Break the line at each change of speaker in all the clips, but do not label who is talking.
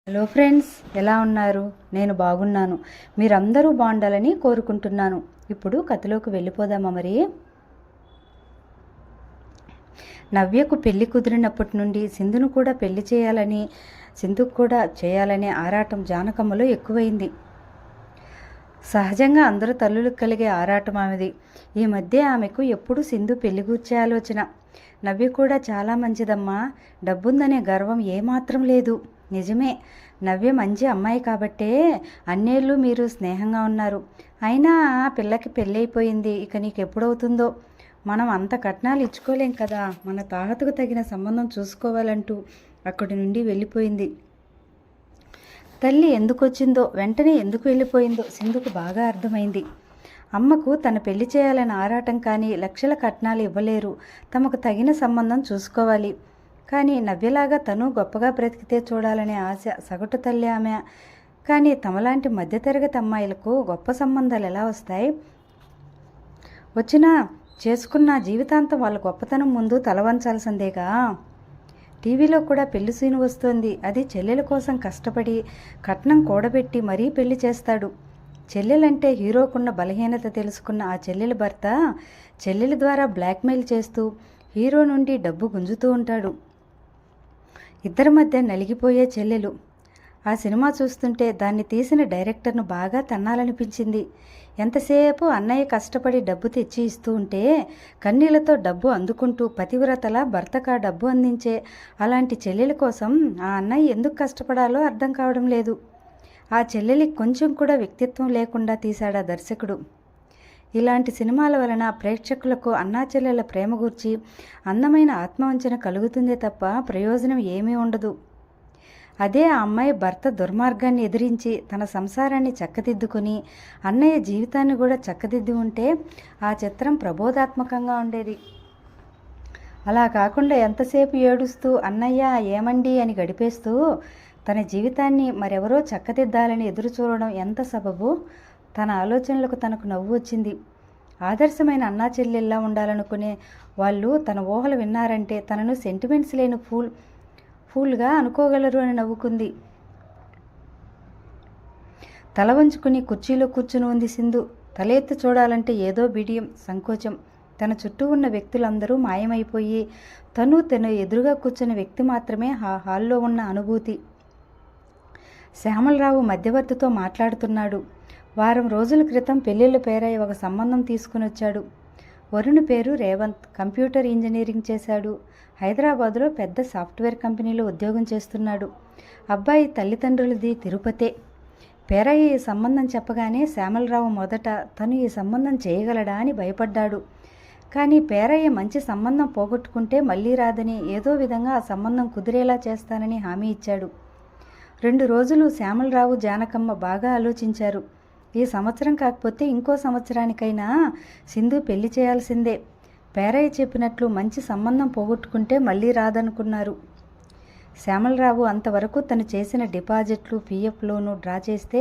Hello friends, ఎలా ఉన్నారు? నేను బాగున్నాను. మీరందరూ బాగుండాలని కోరుకుంటున్నాను. ఇప్పుడు కథలోకి వెళ్ళిపోదామా? మరి నవ్యకు పెళ్లి కుదిరినప్పటి నుండి సింధుకు కూడా చేయాలనే ఆరాటం జానకమ్మలో ఎక్కువైంది. సహజంగా అందరూ తల్లులకు కలిగే ఆరాటం ఆమెది. ఈ మధ్య ఆమెకు ఎప్పుడు సింధు పెళ్లి గూర్చే ఆలోచన. నవ్య కూడా చాలా మంచిదమ్మా, డబ్బుందనే గర్వం ఏమాత్రం లేదు. నిజమే, నవ్య మంచి అమ్మాయి కాబట్టే అన్నేళ్ళు మీరు స్నేహంగా ఉన్నారు. అయినా ఆ పిల్లకి పెళ్ళైపోయింది, ఇక నీకు ఎప్పుడవుతుందో. మనం అంత కట్నాలు ఇచ్చుకోలేం కదా, మన తాహతకు తగిన సంబంధం చూసుకోవాలంటూ అక్కడి నుండి వెళ్ళిపోయింది. తల్లి ఎందుకు వచ్చిందో, వెంటనే ఎందుకు వెళ్ళిపోయిందో సింధుకు బాగా అర్థమైంది. అమ్మకు తన పెళ్లి చేయాలని ఆరాటం, కానీ లక్షల కట్నాలు ఇవ్వలేరు, తమకు తగిన సంబంధం చూసుకోవాలి. కానీ నవ్యలాగా తను గొప్పగా బ్రతికితే చూడాలనే ఆశ సగటు తల్లి ఆమె. కానీ తమలాంటి మధ్యతరగతి అమ్మాయిలకు గొప్ప సంబంధాలు ఎలా వస్తాయి? వచ్చినా చేసుకున్న జీవితాంతం వాళ్ళ గొప్పతనం ముందు తలవంచాల్సిందేగా. టీవీలో కూడా పెళ్లి సీను వస్తోంది. అది చెల్లెల కోసం కష్టపడి కట్నం కూడబెట్టి మరీ పెళ్లి చేస్తాడు. చెల్లెలంటే హీరోకున్న బలహీనత తెలుసుకున్న ఆ చెల్లెల భర్త చెల్లెల ద్వారా బ్లాక్మెయిల్ చేస్తూ హీరో నుండి డబ్బు గుంజుతూ ఉంటాడు. ఇద్దరి మధ్య నలిగిపోయే చెల్లెలు. ఆ సినిమా చూస్తుంటే దాన్ని తీసిన డైరెక్టర్ను బాగా తన్నాలనిపించింది. ఎంతసేపు అన్నయ్య కష్టపడి డబ్బు తెచ్చి ఇస్తూ ఉంటే కన్నీళ్లతో డబ్బు అందుకుంటూ పతివ్రతలా భర్తకు ఆ డబ్బు అందించే అలాంటి చెల్లెల కోసం ఆ అన్నయ్య ఎందుకు కష్టపడాలో అర్థం కావడం లేదు. ఆ చెల్లెలికి కొంచెం కూడా వ్యక్తిత్వం లేకుండా తీశాడా దర్శకుడు. ఇలాంటి సినిమాల వలన ప్రేక్షకులకు అన్నా చెల్లెల ప్రేమ గూర్చి అందమైన ఆత్మవంచన కలుగుతుందే తప్ప ప్రయోజనం ఏమీ ఉండదు. అదే ఆ అమ్మాయి భర్త దుర్మార్గాన్ని ఎదిరించి తన సంసారాన్ని చక్కదిద్దుకుని అన్నయ్య జీవితాన్ని కూడా చక్కదిద్ది ఉంటే ఆ చిత్రం ప్రబోధాత్మకంగా ఉండేది. అలా కాకుండా ఎంతసేపు ఏడుస్తూ అన్నయ్య ఏమండి అని గడిపేస్తూ తన జీవితాన్ని మరెవరో చక్కదిద్దాలని ఎదురు చూడడం ఎంత సబబు. తన ఆలోచనలకు తనకు నవ్వు వచ్చింది. ఆదర్శమైన అన్నా చెల్లెల్లా ఉండాలనుకునే వాళ్ళు తన ఊహలు విన్నారంటే తనను సెంటిమెంట్స్ లేని ఫూల్గా అనుకోగలరు అని నవ్వుకుంది. తల వంచుకుని కుర్చీలో కూర్చుని ఉంది సింధు. తలెత్తి చూడాలంటే ఏదో బిడియం, సంకోచం. తన చుట్టూ ఉన్న వ్యక్తులందరూ మాయమైపోయి తను ఎదురుగా కూర్చున్న వ్యక్తి మాత్రమే ఆ హాల్లో ఉన్న అనుభూతి. శ్యామలరావు మధ్యవర్తితో మాట్లాడుతున్నాడు. వారం రోజుల క్రితం పెళ్లిళ్ళ పేరై ఒక సంబంధం తీసుకుని వచ్చాడు. వరుణ్ పేరు రేవంత్, కంప్యూటర్ ఇంజనీరింగ్ చేశాడు. హైదరాబాదులో పెద్ద సాఫ్ట్వేర్ కంపెనీలో ఉద్యోగం చేస్తున్నాడు. అబ్బాయి తల్లిదండ్రులది తిరుపతే. పేరయ్య ఈ సంబంధం చెప్పగానే శ్యామలరావు మొదట తను ఈ సంబంధం చేయగలడా అని భయపడ్డాడు. కానీ పేరయ్య మంచి సంబంధం పోగొట్టుకుంటే మళ్ళీ రాదని, ఏదో విధంగా ఆ సంబంధం కుదిరేలా చేస్తానని హామీ ఇచ్చాడు. 2 రోజులు శ్యామలరావు జానకమ్మ బాగా ఆలోచించారు. ఈ సంవత్సరం కాకపోతే ఇంకో సంవత్సరానికైనా సింధు పెళ్లి చేయాల్సిందే. పేరయ్య చెప్పినట్లు మంచి సంబంధం పోగొట్టుకుంటే మళ్ళీ రాదనుకున్నారు. శ్యామలరావు అంతవరకు తను చేసిన డిపాజిట్లు, పిఎఫ్ లోను డ్రా చేస్తే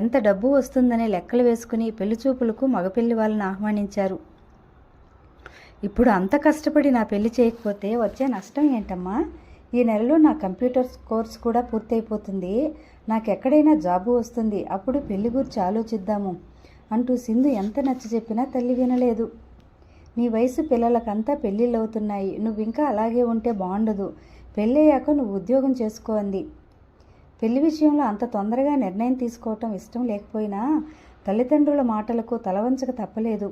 ఎంత డబ్బు వస్తుందనే లెక్కలు వేసుకుని పెళ్లి చూపులకు మగపెళ్లి వాళ్ళని ఆహ్వానించారు. ఇప్పుడు అంత కష్టపడి నా పెళ్లి చేయకపోతే వచ్చే నష్టం ఏంటమ్మా? ఈ నెలలో నా కంప్యూటర్ కోర్స్ కూడా పూర్తయిపోతుంది. నాకెక్కడైనా జాబు వస్తుంది, అప్పుడు పెళ్లి గురించి ఆలోచిద్దాము అంటూ సింధు ఎంత నచ్చ చెప్పినా తల్లి వినలేదు. నీ వయసు పిల్లలకంతా పెళ్ళిళ్ళు అవుతున్నాయి, నువ్వింకా అలాగే ఉంటే బాగుండదు. పెళ్ళయ్యాక నువ్వు ఉద్యోగం చేసుకో అంది. పెళ్లి విషయంలో అంత తొందరగా నిర్ణయం తీసుకోవటం ఇష్టం లేకపోయినా తల్లిదండ్రుల మాటలకు తలవంచక తప్పలేదు.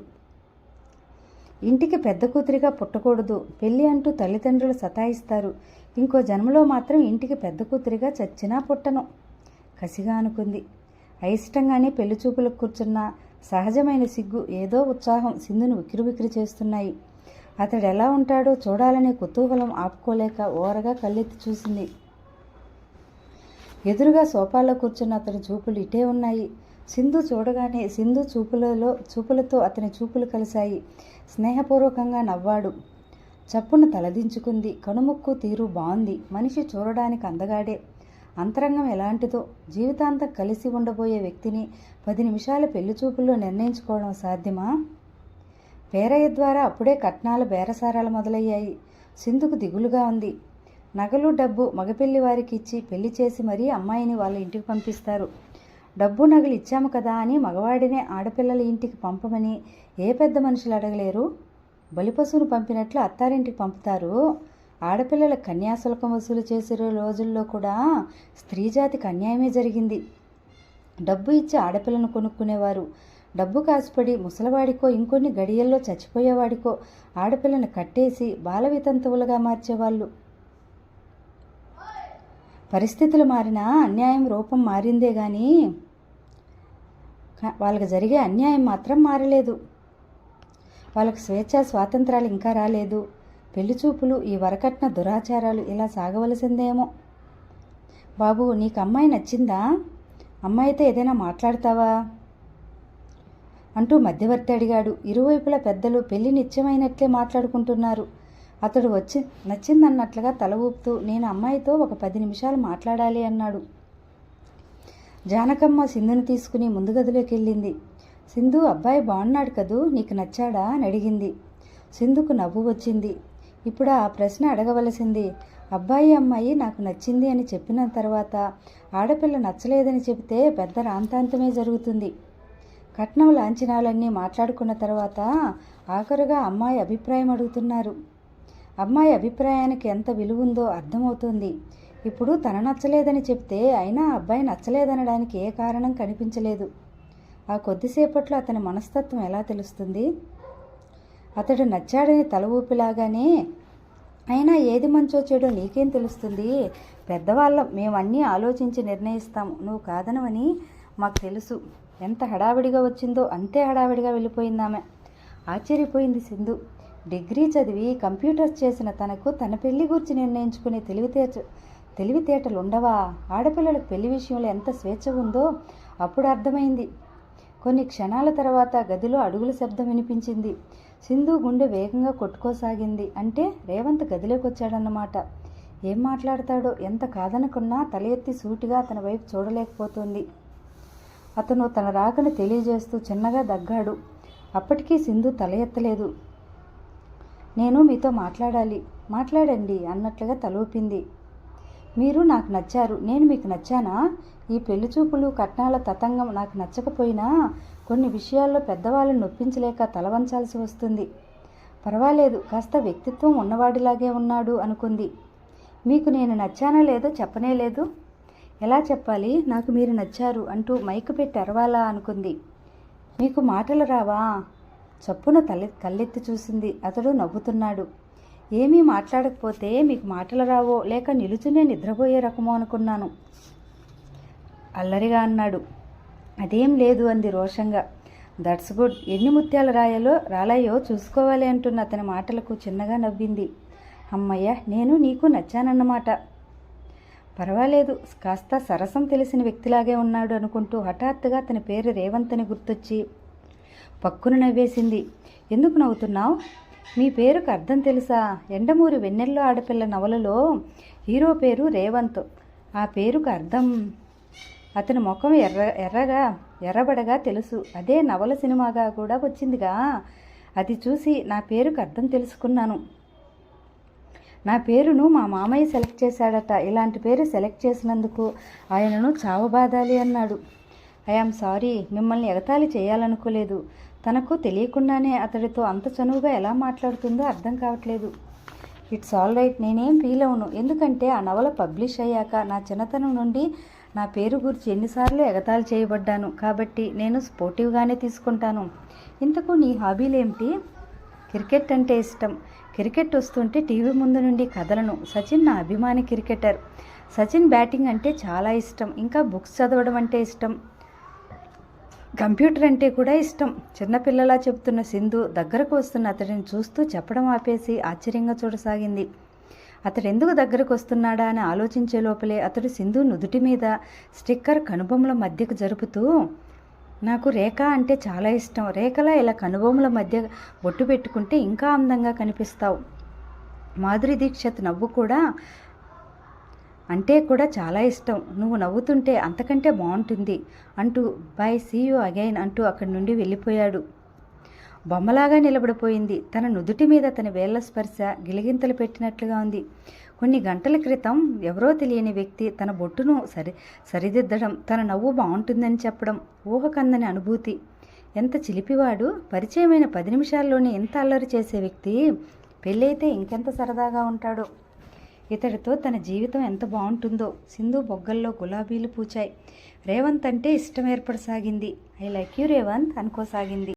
ఇంటికి పెద్ద కూతురిగా పుట్టకూడదు, పెళ్ళి అంటూ తల్లిదండ్రులు సతాయిస్తారు. ఇంకో జన్మలో మాత్రం ఇంటికి పెద్ద కూతురిగా చచ్చినా పుట్టను కసిగా అనుకుంది. అయిష్టంగానే పెళ్లి చూపులకు కూర్చున్న సహజమైన సిగ్గు, ఏదో ఉత్సాహం సింధును వికిరివికిరి చేస్తున్నాయి. అతడు ఎలా ఉంటాడో చూడాలనే కుతూహలం ఆపుకోలేక ఓరగా కళ్ళెత్తి చూసింది. ఎదురుగా సోఫాలో కూర్చున్న అతని చూపులు ఇటే ఉన్నాయి. సింధు చూడగానే సింధు చూపులతో అతని చూపులు కలిశాయి. స్నేహపూర్వకంగా నవ్వాడు. చప్పున తలదించుకుంది. కనుముక్కు తీరు బాగుంది. మనిషి చూడడానికి అందగాడే. అంతరంగం ఎలాంటిదో. జీవితాంతం కలిసి ఉండబోయే వ్యక్తిని 10 నిమిషాల పెళ్లి చూపుల్లో నిర్ణయించుకోవడం సాధ్యమా? పేరయ్య ద్వారా అప్పుడే కట్నాల బేరసారాలు మొదలయ్యాయి. సింధుకు దిగులుగా ఉంది. నగలు డబ్బు మగపెళ్లి వారికి ఇచ్చి పెళ్లి చేసి మరీ అమ్మాయిని వాళ్ళ ఇంటికి పంపిస్తారు. డబ్బు నగలు ఇచ్చాము కదా అని మగవాడినే ఆడపిల్లల ఇంటికి పంపమని ఏ పెద్ద మనుషులు అడగలేరు. బలిపశువును పంపినట్లు అత్తారింటికి పంపుతారు. ఆడపిల్లల కన్యాశుల్కం వసూలు చేసే రోజుల్లో కూడా స్త్రీజాతికి అన్యాయమే జరిగింది. డబ్బు ఇచ్చి ఆడపిల్లను కొనుక్కునేవారు. డబ్బు కాసుపడి ముసలివాడికో ఇంకొన్ని గడియల్లో చచ్చిపోయేవాడికో ఆడపిల్లను కట్టేసి బాల వితంతువులుగా మార్చేవాళ్ళు. పరిస్థితులు మారినా అన్యాయం రూపం మారిందే కానీ వాళ్ళకి జరిగే అన్యాయం మాత్రం మారలేదు. వాళ్ళకు స్వేచ్ఛ స్వాతంత్రాలు ఇంకా రాలేదు. పెళ్లి చూపులు, ఈ వరకట్న దురాచారాలు ఇలా సాగవలసిందేమో. బాబు, నీకు అమ్మాయి నచ్చిందా? అమ్మాయితో ఏదైనా మాట్లాడతావా అంటూ మధ్యవర్తి అడిగాడు. ఇరువైపుల పెద్దలు పెళ్లి నిత్యమైనట్లే మాట్లాడుకుంటున్నారు. అతడు వచ్చి నచ్చిందన్నట్లుగా తల ఊపుతూ నేను అమ్మాయితో ఒక 10 నిమిషాలు మాట్లాడాలి అన్నాడు. జానకమ్మ సింధుని తీసుకుని ముందు గదిలోకి వెళ్ళింది. సింధు, అబ్బాయి బాగున్నాడు కదూ, నీకు నచ్చాడా అని అడిగింది. సింధుకు నవ్వు వచ్చింది. ఇప్పుడు ఆ ప్రశ్న అడగవలసింది. అబ్బాయి అమ్మాయి నాకు నచ్చింది అని చెప్పిన తర్వాత ఆడపిల్ల నచ్చలేదని చెబితే పెద్ద రాంతాంతమే జరుగుతుంది. కట్నం లాంఛనాలన్నీ మాట్లాడుకున్న తర్వాత ఆఖరుగా అమ్మాయి అభిప్రాయం అడుగుతున్నారు. అమ్మాయి అభిప్రాయానికి ఎంత విలువ ఉందో అర్థమవుతుంది. ఇప్పుడు తన నచ్చలేదని చెప్తే అయినా అబ్బాయి నచ్చలేదనడానికి ఏ కారణం కనిపించలేదు. ఆ కొద్దిసేపట్లో అతని మనస్తత్వం ఎలా తెలుస్తుంది? అతడు నచ్చాడని తల ఊపిలాగానే అయినా ఏది మంచో చెడో నీకేం తెలుస్తుంది? పెద్దవాళ్ళం, మేమన్నీ ఆలోచించి నిర్ణయిస్తాము. నువ్వు కాదనవని మాకు తెలుసు. ఎంత హడావిడిగా వచ్చిందో అంతే హడావిడిగా వెళ్ళిపోయిందామె. ఆశ్చర్యపోయింది సింధు. డిగ్రీ చదివి కంప్యూటర్స్ చేసిన తనకు తన పెళ్లి గురించి నిర్ణయించుకునే తెలివితేటలు ఉండవా? ఆడపిల్లలకు పెళ్లి విషయంలో ఎంత స్వేచ్ఛ ఉందో అప్పుడు అర్థమైంది. కొన్ని క్షణాల తర్వాత గదిలో అడుగుల శబ్దం వినిపించింది. సింధు గుండె వేగంగా కొట్టుకోసాగింది. అంటే రేవంత్ గదిలోకి వచ్చాడన్నమాట. ఏం మాట్లాడతాడో? ఎంత కాదనుకున్నా తల ఎత్తి సూటిగా అతని వైపు చూడలేకపోతుంది. అతను తన రాకని తెలియజేస్తూ చిన్నగా దగ్గాడు. అప్పటికీ సింధు తల ఎత్తలేదు. నేను మీతో మాట్లాడాలి. మాట్లాడండి అన్నట్లుగా తలూపింది. మీరు నాకు నచ్చారు, నేను మీకు నచ్చానా? ఈ పెళ్లి చూపులు కట్నాల తతంగం నాకు నచ్చకపోయినా కొన్ని విషయాల్లో పెద్దవాళ్ళని నొప్పించలేక తలవంచాల్సి వస్తుంది. పర్వాలేదు, కాస్త వ్యక్తిత్వం ఉన్నవాడిలాగే ఉన్నాడు అనుకుంది. మీకు నేను నచ్చానా లేదో చెప్పనే లేదు. ఎలా చెప్పాలి? నాకు మీరు నచ్చారు అంటూ మైకు పెట్టి అరవాలా అనుకుంది. మీకు మాటలు రావా? చప్పున కళ్ళెత్తి చూసింది. అతడు నవ్వుతున్నాడు. ఏమీ మాట్లాడకపోతే మీకు మాటలు రావో లేక నిలుచునే నిద్రపోయే రకమో అనుకున్నాను అల్లరిగా అన్నాడు. అదేం లేదు అంది రోషంగా. That's good. ఎన్ని ముత్యాలు రాలాయో చూసుకోవాలి అంటున్న అతని మాటలకు చిన్నగా నవ్వింది. అమ్మయ్య, నేను నీకు నచ్చానన్నమాట. పర్వాలేదు, కాస్త సరసం తెలిసిన వ్యక్తిలాగే ఉన్నాడు అనుకుంటూ హఠాత్తుగా అతని పేరు రేవంత్ అని గుర్తొచ్చి పక్కున నవ్వేసింది. ఎందుకు నవ్వుతున్నావు? మీ పేరుకు అర్థం తెలుసా? ఎండమూరి వెన్నెల్లో ఆడపిల్ల నవలలో హీరో పేరు రేవంత్. ఆ పేరుకు అర్థం అతని ముఖం ఎర్రబడగా తెలుసు. అదే నవల సినిమాగా కూడా వచ్చిందిగా. అది చూసి నా పేరుకు అర్థం తెలుసుకున్నాను. నా పేరును మా మామయ్య సెలెక్ట్ చేశాడట. ఇలాంటి పేరు సెలెక్ట్ చేసినందుకు ఆయనను చావబాదాలి అన్నాడు. ఐఆమ్ సారీ, మిమ్మల్ని ఎగతాళి చేయాలనుకోలేదు. తనకు తెలియకుండానే అతడితో అంత చనువుగా ఎలా మాట్లాడుతుందో అర్థం కావట్లేదు. ఇట్స్ ఆల్ రైట్, నేనేం ఫీల్ అవును. ఎందుకంటే ఆ నవల పబ్లిష్ అయ్యాక నా చిన్నతనం నుండి నా పేరు గురించి ఎన్నిసార్లు ఎగతాళి చేయబడ్డాను. కాబట్టి నేను స్పోర్టివ్గానే తీసుకుంటాను. ఇంతకు నీ హాబీలేమిటి? క్రికెట్ అంటే ఇష్టం. క్రికెట్ వస్తుంటే టీవీ ముందు నుండి కదలను. సచిన్ నా అభిమాని క్రికెటర్. సచిన్ బ్యాటింగ్ అంటే చాలా ఇష్టం. ఇంకా బుక్స్ చదవడం అంటే ఇష్టం. కంప్యూటర్ అంటే కూడా ఇష్టం. చిన్నపిల్లలా చెబుతున్న సింధు దగ్గరకు వస్తున్న అతడిని చూస్తూ చెప్పడం ఆపేసి ఆశ్చర్యంగా చూడసాగింది. అతడెందుకు దగ్గరకు వస్తున్నాడా అని ఆలోచించే లోపలే అతడు సింధు నుదుటి మీద స్టిక్కర్ కనుబొమ్మల మధ్యకు జరుపుతూ, నాకు రేఖ అంటే చాలా ఇష్టం. రేఖలా ఇలా కనుబొమ్మల మధ్య బొట్టు పెట్టుకుంటే ఇంకా అందంగా కనిపిస్తావు. మాధురి దీక్షిత్ నవ్వు కూడా అంటే కూడా చాలా ఇష్టం. నువ్వు నవ్వుతుంటే అంతకంటే బాగుంటుంది అంటూ బై సీ యూ అగైన్ అంటూ అక్కడి నుండి వెళ్ళిపోయాడు. బొమ్మలాగా నిలబడిపోయింది. తన నుదుటి మీద తన వేళ్ల స్పర్శ గిలిగింతలు పెట్టినట్లుగా ఉంది. కొన్ని గంటల క్రితం ఎవరో తెలియని వ్యక్తి తన బొట్టును సరిదిద్దడం, తన నవ్వు బాగుంటుందని చెప్పడం ఊహకందని అనుభూతి. ఎంత చిలిపివాడు! పరిచయమైన 10 నిమిషాల్లోనే ఎంత అల్లరి చేసే వ్యక్తి పెళ్ళైతే ఇంకెంత సరదాగా ఉంటాడో. ఇతడితో తన జీవితం ఎంత బాగుంటుందో. సింధు బొగ్గల్లో గులాబీలు పూచాయి. రేవంత్ అంటే ఇష్టం ఏర్పడసాగింది. I like you Revanth అనుకోసాగింది.